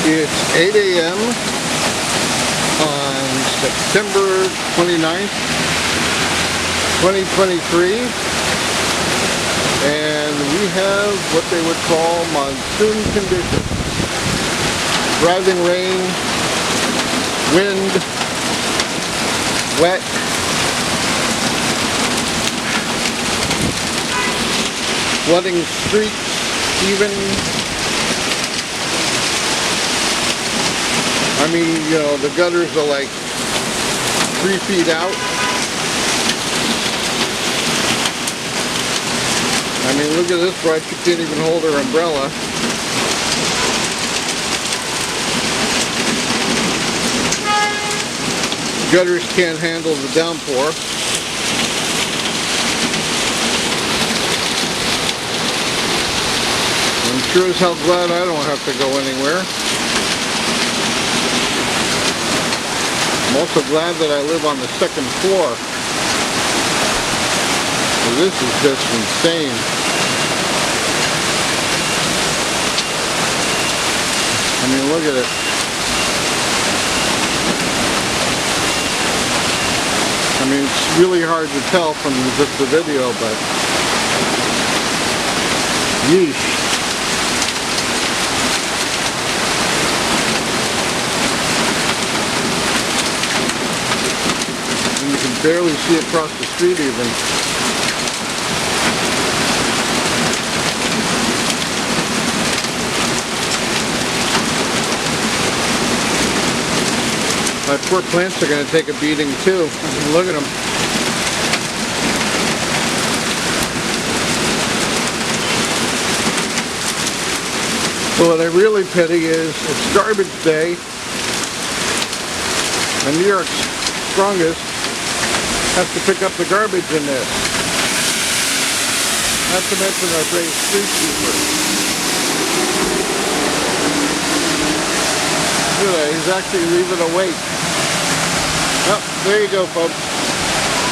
It's 8 a.m. on September 29th, 2023, and we have what they would call monsoon conditions. Driving rain, wind, wet, flooding streets even. I mean, you know, the gutters are like 3 feet out. I mean, look at this wife, she can't even hold her umbrella. Gutters can't handle the downpour. I'm sure as hell glad I don't have to go anywhere. I'm also glad that I live on the second floor. This is just insane. I mean, look at it. I mean, it's really hard to tell from just the video, but yeesh. You can barely see across the street even. My poor plants are going to take a beating too. Look at them. So what I really pity is it's garbage day, and New York's strongest has to pick up the garbage in there. Not to mention our great street sweeper. Look at that, he's actually leaving a weight. Oh, there you go, folks.